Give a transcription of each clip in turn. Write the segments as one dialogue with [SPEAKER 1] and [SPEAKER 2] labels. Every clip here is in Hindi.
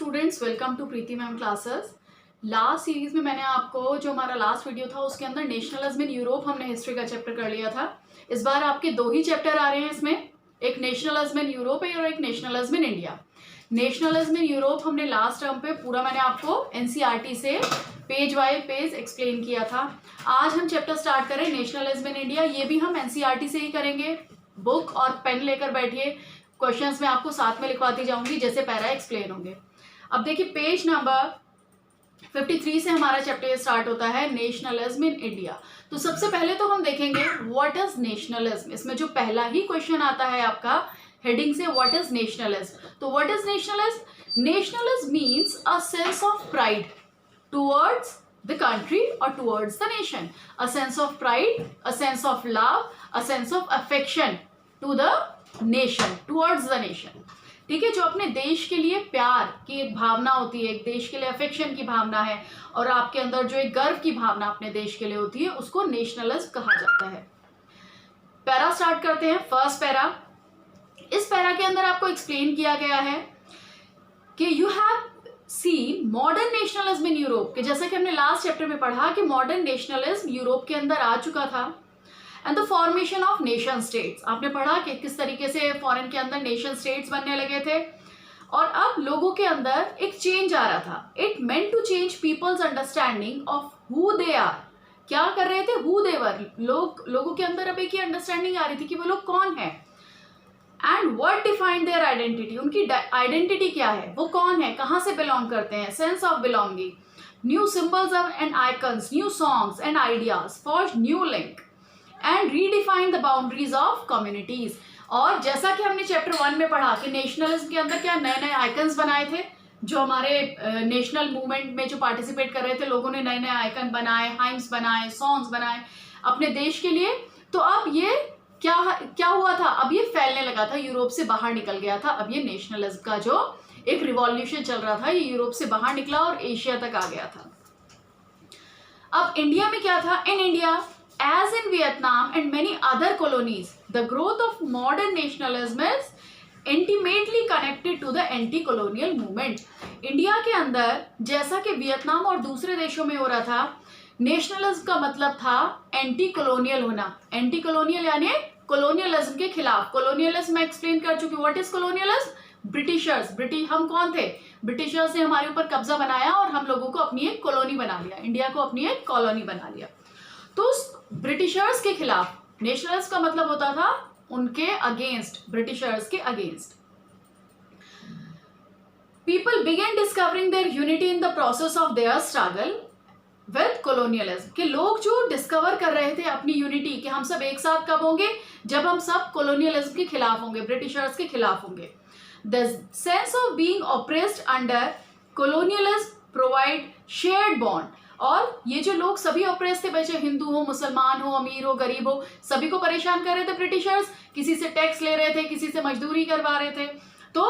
[SPEAKER 1] Students, welcome to Preeti ma'am classes. Last series में मैंने आपको जो हमारा लास्ट वीडियो था उसके अंदर नेशनलिज्म इन यूरोप हमने हिस्ट्री का चैप्टर कर लिया था। इस बार आपके दो ही चैप्टर आ रहे हैं इसमें, एक नेशनलिज्म इन यूरोप है और एक nationalism in India. Nationalism in Europe हमने लास्ट टर्म पे पूरा मैंने आपको एनसीईआरटी से पेज बाय पेज एक्सप्लेन किया था। आज हम चैप्टर स्टार्ट करें नेशनलिज्म इन इंडिया, ये भी हम एनसीईआरटी से ही करेंगे। बुक और पेन लेकर बैठिए, क्वेश्चंस मैं आपको साथ में लिखवाती जाऊंगी जैसे पैरा एक्सप्लेन होंगे। अब देखिए पेज नंबर 53 से हमारा चैप्टर स्टार्ट होता है नेशनलिज्म इन इंडिया। तो सबसे पहले तो हम देखेंगे व्हाट इज नेशनलिज्म। इसमें जो पहला ही क्वेश्चन आता है आपका हेडिंग से, व्हाट इज नेशनलिज्म। तो what is nationalism? Nationalism means a sense of pride towards the country or towards the nation, a sense of pride, a sense of love, a sense of affection to the nation, towards the nation। ठीक है, जो अपने देश के लिए प्यार की एक भावना होती है, एक देश के लिए अफेक्शन की भावना है और आपके अंदर जो एक गर्व की भावना अपने देश के लिए होती है उसको नेशनलिज्म कहा जाता है। पैरा स्टार्ट करते हैं। फर्स्ट पैरा, इस पैरा के अंदर आपको एक्सप्लेन किया गया है कि you have see modern nationalism in Europe, के जैसा कि हमने लास्ट चैप्टर में पढ़ा कि मॉडर्न नेशनलिज्म यूरोप के अंदर आ चुका था। And the formation of nation states, आपने पढ़ा कि किस तरीके से फॉरेन के अंदर नेशन स्टेट्स बनने लगे थे और अब लोगों के अंदर एक चेंज आ रहा था। It meant to change people's understanding of who they are. क्या कर रहे थे? Who they were. लोगों के अंदर अब एक ही अंडरस्टैंडिंग आ रही थी कि वो लोग कौन है। And what defined their identity, उनकी आइडेंटिटी क्या है, वो कौन है, कहाँ से बिलोंग करते हैं, sense of belonging. New symbols and icons, new songs and ideas, forge new link and redefine the boundaries of communities. और जैसा कि हमने चैप्टर 1 में पढ़ा कि नेशनलिज्म के अंदर क्या नए नए आइकन्स बनाए थे, जो हमारे नेशनल मूवमेंट में जो पार्टिसिपेट कर रहे थे लोगों ने नए नए आइकन बनाए, हाइम्स बनाए, सॉन्ग्स बनाए अपने देश के लिए। तो अब ये क्या हुआ था, अब ये फैलने लगा था, यूरोप से बाहर निकल गया था। अब ये नेशनलिज्म का जो एक रिवॉल्यूशन चल रहा था ये यूरोप से बाहर निकला और एशिया तक आ गया था। अब इंडिया में क्या था? In India as in Vietnam and many other colonies, the growth of modern nationalism is intimately connected to the anti-colonial movement। India के अंदर जैसा कि वियतनाम और दूसरे देशों में हो रहा था, नेशनलिज्म का मतलब था एंटी कॉलोनियल होना। एंटी कॉलोनियल यानी कॉलोनियलिज्म के खिलाफ। कॉलोनियलिज्म मैं एक्सप्लेन कर चुकी हूँ। What is colonialism? ब्रिटिशर्स। हम कौन थे? ब्रिटिशर्स ने हमारे ऊपर कब्जा बनाया और हम लोगों को अपनी एक कॉलोनी बना लिया, इंडिया को अपनी एक कॉलोनी बना लिया। तो ब्रिटिशर्स के खिलाफ नेशनलिज्म का मतलब होता था उनके अगेंस्ट, ब्रिटिशर्स के against. People begin discovering there unity in the process of their struggle with colonialism, के लोग जो डिस्कवर कर रहे थे अपनी यूनिटी कि हम सब एक साथ कब होंगे? जब हम सब कॉलोनियलिज्म के खिलाफ होंगे, ब्रिटिशर्स के खिलाफ होंगे। The sense of being oppressed under colonialism provide shared bond. और ये जो लोग सभी ऑप्रेस थे, बच्चे हिंदू हो, मुसलमान हो, अमीर हो, गरीब हो, सभी को परेशान कर रहे थे ब्रिटिशर्स। किसी से टैक्स ले रहे थे, किसी से मजदूरी करवा रहे थे। तो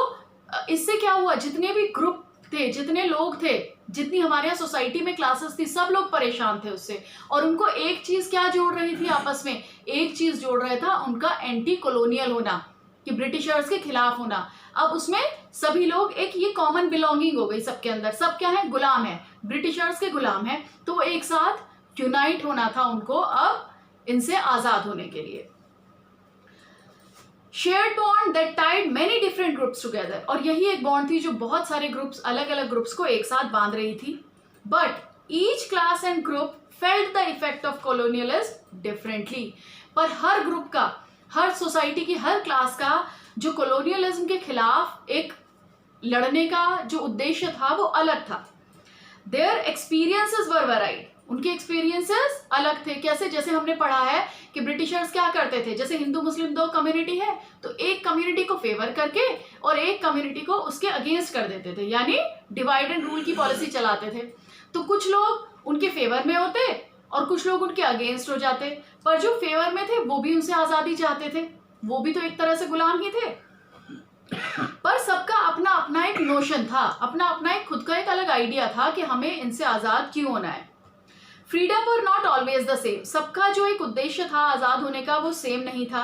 [SPEAKER 1] इससे क्या हुआ, जितने भी ग्रुप थे, जितने लोग थे, जितनी हमारे यहाँ सोसाइटी में क्लासेस थी, सब लोग परेशान थे उससे। और उनको एक चीज क्या जोड़ रही थी आपस में? एक चीज जोड़ रहा था उनका एंटी कॉलोनियल होना, कि ब्रिटिशर्स के खिलाफ होना। अब उसमें सभी लोग एक ये कॉमन बिलोंगिंग हो गई सबके अंदर। सब क्या है? गुलाम है, ब्रिटिशर्स के गुलाम है। तो वो एक साथ यूनाइट होना था उनको अब इनसे आजाद होने के लिए। Shared bond that tied many different groups together, और यही एक बॉन्ड थी जो बहुत सारे ग्रुप्स, अलग अलग ग्रुप्स को एक साथ बांध रही थी। But each class and group felt the effect of colonialism differently, पर हर ग्रुप का, हर सोसाइटी की हर क्लास का जो कॉलोनियलिज्म के खिलाफ एक लड़ने का जो उद्देश्य था वो अलग था। देयर एक्सपीरियंसेस वर वेराइड, उनके एक्सपीरियंसेस अलग थे। कैसे? जैसे हमने पढ़ा है कि ब्रिटिशर्स क्या करते थे, जैसे हिंदू मुस्लिम दो कम्युनिटी है तो एक कम्युनिटी को फेवर करके और एक कम्युनिटी को उसके अगेंस्ट कर देते थे, यानी डिवाइड एंड रूल की पॉलिसी चलाते थे। तो कुछ लोग उनके फेवर में होते और कुछ लोग उनके अगेंस्ट हो जाते, पर जो फेवर में थे वो भी उनसे आजादी चाहते थे, वो भी तो एक तरह से गुलाम ही थे। पर सबका अपना अपना एक नोशन था, अपना अपना एक खुद का एक अलग आइडिया था कि हमें इनसे आजाद क्यों होना है। Freedom were not always the same, सबका जो एक उद्देश्य था आजाद होने का वो सेम नहीं था।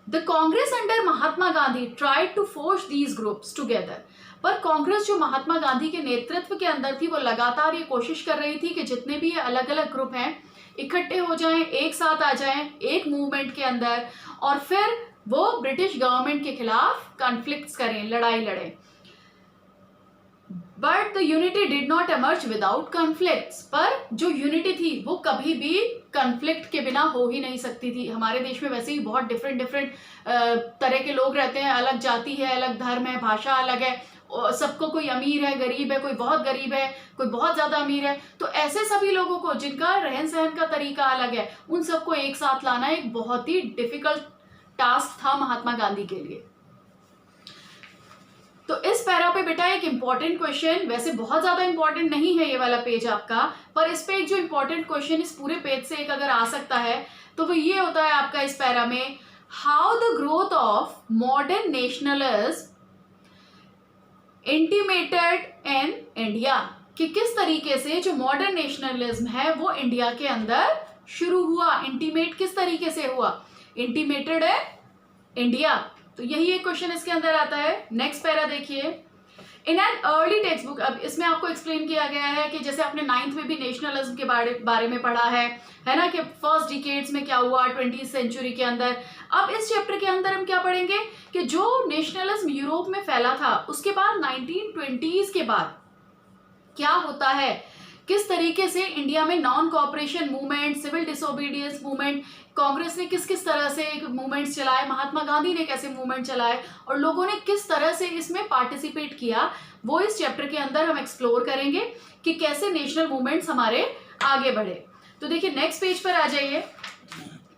[SPEAKER 1] The Congress under Mahatma Gandhi tried to force these groups together, पर कांग्रेस जो महात्मा गांधी के नेतृत्व के अंदर थी वो लगातार ये कोशिश कर रही थी कि जितने भी अलग अलग ग्रुप हैं इकट्ठे हो जाएं, एक साथ आ जाएं एक मूवमेंट के अंदर, और फिर वो ब्रिटिश गवर्नमेंट के खिलाफ कॉन्फ्लिक्ट्स करें, लड़ाई लड़ें। But the unity did not emerge without conflicts. पर जो यूनिटी थी वो कभी भी कॉन्फ्लिक्ट के बिना हो ही नहीं सकती थी। हमारे देश में वैसे ही बहुत डिफरेंट तरह के लोग रहते हैं, अलग जाति है, अलग धर्म है, भाषा अलग है, सबको, कोई अमीर है, गरीब है, कोई बहुत गरीब है, कोई बहुत ज्यादा अमीर है। तो ऐसे सभी लोगों को जिनका रहन सहन का तरीका अलग है, उन सबको एक साथ लाना एक बहुत ही डिफिकल्ट टास्क था महात्मा गांधी के लिए। तो इस पैरा पे बेटा एक इंपॉर्टेंट क्वेश्चन, वैसे बहुत ज्यादा इंपॉर्टेंट नहीं है ये वाला पेज आपका, पर इस पे एक जो इंपॉर्टेंट क्वेश्चन इस पूरे पेज से एक अगर आ सकता है तो वो ये होता है आपका इस पैरा में, how the growth of modern nationalism intimated in India, कि किस तरीके से जो मॉडर्न नेशनलिज्म है वो इंडिया के अंदर शुरू हुआ। इंटीमेट किस तरीके से हुआ, इंटीमेटेड है इंडिया। तो यही एक क्वेश्चन इसके अंदर आता है। नेक्स्ट पैरा देखिए, in an early text book, अब इसमें आपको एक्सप्लेन किया गया है कि जैसे आपने 9th में भी नेशनलिज्म के बारे में पढ़ा है ना, कि फर्स्ट डिकेड्स में क्या हुआ 20th सेंचुरी के अंदर। अब इस चैप्टर के अंदर हम क्या पढ़ेंगे कि जो नेशनलिज्म यूरोप में फैला था उसके बाद 1920s के बाद क्या होता है, किस तरीके से इंडिया में non cooperation movement, civil disobedience movement, Congress ने किस किस तरह से मूवमेंट्स चलाए, महात्मा गांधी ने कैसे मूवमेंट चलाए और लोगों ने किस तरह से इसमें पार्टिसिपेट किया, वो इस चैप्टर के अंदर हम एक्सप्लोर करेंगे कि कैसे नेशनल मूवमेंट्स हमारे आगे बढ़े। तो देखिए नेक्स्ट पेज पर आ जाइए,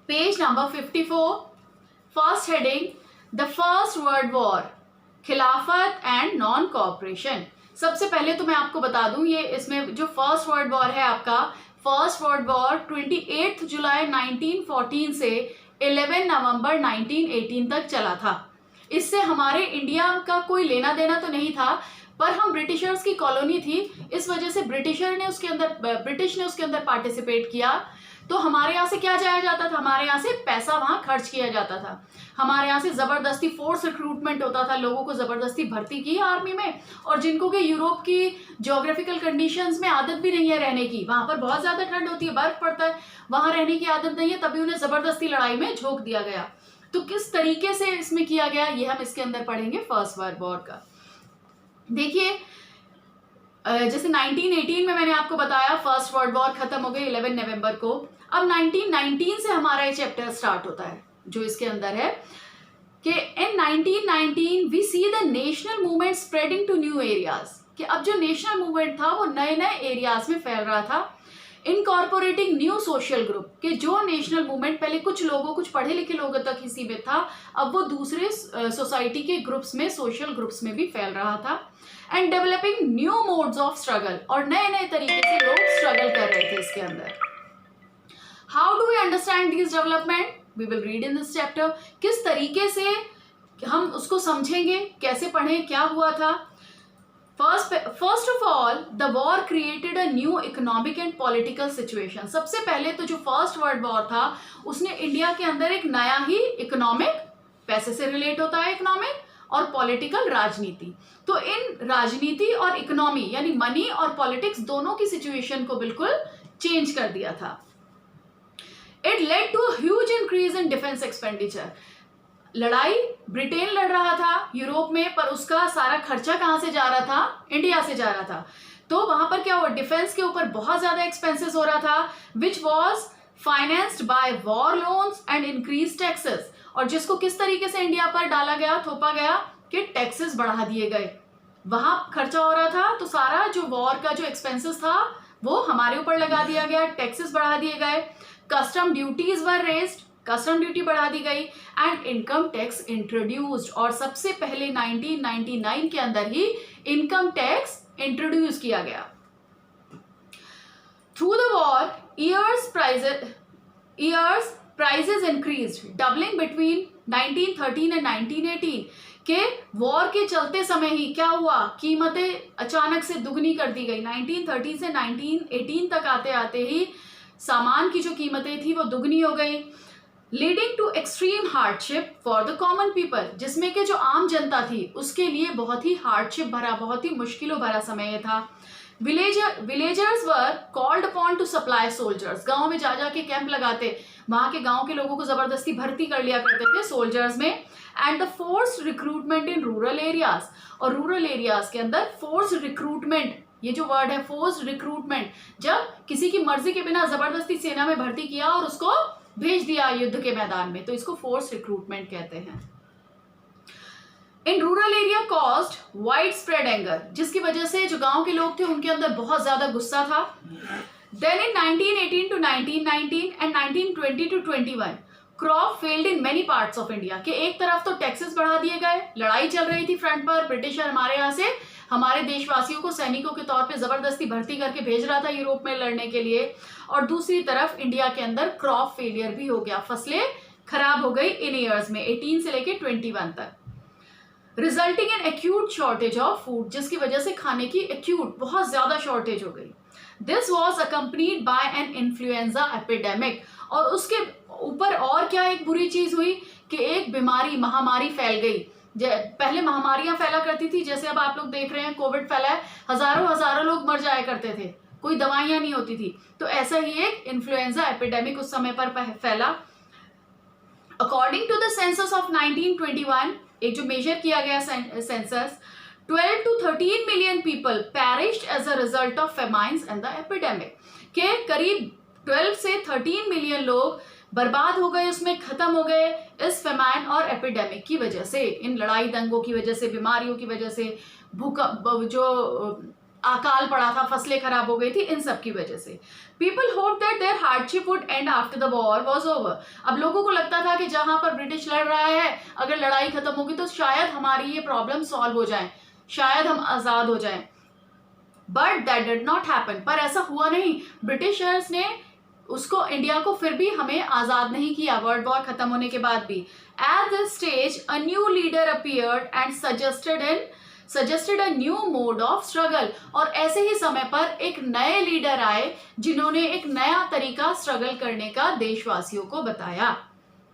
[SPEAKER 1] page number 54, first heading, the first world war, खिलाफत एंड नॉन कॉपरेशन। सबसे पहले तो मैं आपको बता दूं, ये इसमें जो फर्स्ट वर्ल्ड वॉर है आपका, फर्स्ट वर्ल्ड वॉर 28 जुलाई 1914 से 11 नवंबर 1918 तक चला था। इससे हमारे इंडिया का कोई लेना देना तो नहीं था, पर हम ब्रिटिशर्स की कॉलोनी थी, इस वजह से ब्रिटिश ने उसके अंदर पार्टिसिपेट किया। तो हमारे यहाँ से क्या जाया जाता था, हमारे यहाँ से पैसा वहाँ खर्च किया जाता था, हमारे यहाँ से ज़बरदस्ती फोर्स रिक्रूटमेंट होता था, लोगों को ज़बरदस्ती भर्ती की आर्मी में, और जिनको कि यूरोप की ज्योग्राफिकल कंडीशंस में आदत भी नहीं है रहने की, वहाँ पर बहुत ज़्यादा ठंड होती है, बर्फ़ पड़ता है, वहाँ रहने की आदत नहीं है, तभी उन्हें ज़बरदस्ती लड़ाई में झोंक दिया गया। तो किस तरीके से इसमें किया गया ये हम इसके अंदर पढ़ेंगे फर्स्ट वर्ल्ड वॉर का। देखिए जैसे 1918 में मैंने आपको बताया फर्स्ट वर्ल्ड वॉर खत्म हो गई 11 नवंबर को। अब 1919 से हमारा ये चैप्टर स्टार्ट होता है, जो इसके अंदर है कि in 1919 we see the national movement spreading to new areas, कि अब जो नेशनल मूवमेंट था वो नए नए एरियाज में फैल रहा था, इनकॉर्पोरेटिंग न्यू सोशल ग्रुप, कि जो नेशनल मूवमेंट पहले कुछ लोगों, कुछ पढ़े लिखे लोगों तक ही सीमित था, अब वो दूसरे सोसाइटी के ग्रुप्स में, सोशल ग्रुप्स में भी फैल रहा था। And developing new modes of struggle, और नए नए तरीके से लोग स्ट्रगल कर रहे थे इसके अंदर। How do we understand this development, we will read in this chapter. किस तरीके से हम उसको समझेंगे, कैसे पढ़ें, क्या हुआ था। First of all the war created a new economic and political situation. सबसे पहले तो जो फर्स्ट वर्ल्ड वॉर था उसने इंडिया के अंदर एक नया ही इकोनॉमिक, पैसे से रिलेट होता है इकोनॉमिक, और पॉलिटिकल, राजनीति। तो इन राजनीति और इकोनॉमी यानी मनी और पॉलिटिक्स दोनों की सिचुएशन को बिल्कुल चेंज कर दिया था। It led to huge increase in defence expenditure. लड़ाई ब्रिटेन लड़ रहा था यूरोप में, पर उसका सारा खर्चा कहाँ से जा रहा था, इंडिया से जा रहा था। तो वहां पर क्या हुआ, डिफेंस के ऊपर बहुत ज्यादा एक्सपेंसेस हो रहा था, which was financed by war loans and increase taxes. और जिसको किस तरीके से इंडिया पर डाला गया, थोपा गया कि टैक्सेस बढ़ा दिए गए। वहां खर्चा हो रहा था तो सारा जो वॉर का जो एक्सपेंसेस था वो हमारे ऊपर लगा दिया गया, टैक्सेस बढ़ा दिए गए। कस्टम ड्यूटीज वर रेज्ड, कस्टम ड्यूटी बढ़ा दी गई, एंड इनकम टैक्स इंट्रोड्यूस्ड, और सबसे पहले 1999 के अंदर ही इनकम टैक्स इंट्रोड्यूस किया गया। Through the war years prices increased, doubling between 1913 and 1918। के वॉर के चलते समय ही क्या हुआ, कीमतें अचानक से दुगनी कर दी गई। 1930 से 1918 तक आते आते ही सामान की जो कीमतें थी वो दुगनी हो गई। Leading to extreme hardship for the common people, जिसमें कि जो आम जनता थी उसके लिए बहुत ही हार्डशिप भरा, बहुत ही मुश्किलों भरा समय ये था। Villagers were called upon two supply soldiers, गांव में जा जाके कैंप लगाते, वहां के गांव के लोगों को जबरदस्ती भर्ती कर लिया करते थे सोल्जर्स में। And the forced recruitment in rural areas, और रूरल एरियाज के अंदर फोर्स्ड रिक्रूटमेंट, ये जो वर्ड है फोर्स्ड रिक्रूटमेंट, जब किसी की मर्जी के बिना जबरदस्ती सेना में भर्ती किया और उसको भेज दिया युद्ध के मैदान में, तो इसको फोर्स रिक्रूटमेंट कहते हैं। In rural area caused wide spread anger, जिसकी वजह से जो गांव के लोग थे उनके अंदर बहुत ज्यादा गुस्सा था। Then in 1918 to 1919 and 1920 to 21 crop failed in many parts of India, के एक तरफ तो टैक्सेस बढ़ा दिए गए, लड़ाई चल रही थी फ्रंट पर, ब्रिटिशर हमारे यहाँ से हमारे देशवासियों को सैनिकों के तौर पे जबरदस्ती भर्ती करके भेज रहा था यूरोप में लड़ने के लिए, और दूसरी तरफ इंडिया के अंदर क्रॉप फेलियर भी हो गया, फसलें खराब हो गई इन ईयर्स में 18 से लेके 21 तक, resulting in acute shortage of food, जिसकी वजह से खाने की एक्यूट बहुत ज्यादा शॉर्टेज हो गई। This was accompanied by an influenza epidemic, और उसके ऊपर और क्या एक बुरी चीज हुई कि एक बीमारी, महामारी फैल गई। पहले महामारियां फैला करती थी, जैसे अब आप लोग देख रहे हैं कोविड फैला है, हजारों लोग मर जाया करते थे, कोई दवाइयां नहीं होती थी, तो ऐसा ही एक इन्फ्लुएंजा एपिडेमिक उस समय पर फैला। According to the census of 1921, एक जो मेजर किया गया census, 12 to 13 million people perished as a result of famines and the epidemic, के करीब 12 से 13 मिलियन लोग बर्बाद हो गए, उसमें खत्म हो गए इस फेमाइन और एपिडेमिक की वजह से, इन लड़ाई दंगों की वजह से, बीमारियों की वजह से, भूकंप, जो अकाल पड़ा था, फसलें खराब हो गई थी, इन सब की वजह से। People hope that their hardship would end after the war was over, अब लोगों को लगता था कि जहां पर ब्रिटिश लड़ रहा है, अगर लड़ाई खत्म होगी तो शायद हमारी ये प्रॉब्लम सॉल्व हो जाए, शायद हम आजाद हो जाएं। But that did not happen, पर ऐसा हुआ नहीं। ब्रिटिशर्स ने उसको, इंडिया को फिर भी हमें आजाद नहीं किया वर्ल्ड वॉर खत्म होने के बाद भी। At this stage a new leader appeared and suggested a new mode of struggle, और ऐसे ही समय पर एक नए लीडर आए जिन्होंने एक नया तरीका स्ट्रगल करने का देशवासियों को बताया।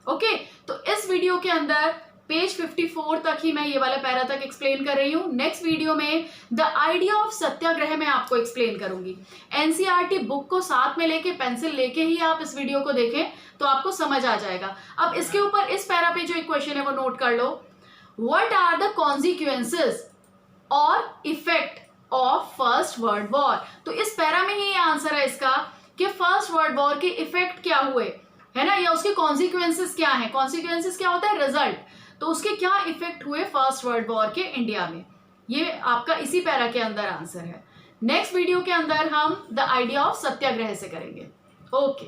[SPEAKER 1] ओके, तो इस वीडियो के अंदर पेज 54 तक ही मैं ये वाला पैरा तक एक्सप्लेन कर रही हूँ। नेक्स्ट वीडियो में द आइडिया ऑफ सत्याग्रह में आपको एक्सप्लेन करूंगी। एनसीईआरटी बुक को साथ में लेके, पेंसिल लेके ही आप इस वीडियो को देखें तो आपको समझ आ जाएगा। अब इसके ऊपर इस पैरा पे जो एक क्वेश्चन है वो नोट कर लो, व्हाट आर द कॉन्सिक्वेंसेस और effect of first world war, तो इस पैरा में ही ये आंसर है इसका कि फर्स्ट वर्ल्ड वॉर के इफेक्ट क्या हुए, है ना, या उसके कॉन्सिक्वेंसेस क्या है। कॉन्सिक्वेंसेस क्या होता है, रिजल्ट, तो उसके क्या इफेक्ट हुए फर्स्ट वर्ल्ड वॉर के इंडिया में, ये आपका इसी पैरा के अंदर आंसर है। नेक्स्ट वीडियो के अंदर हम द आइडिया ऑफ सत्याग्रह से करेंगे। ओके।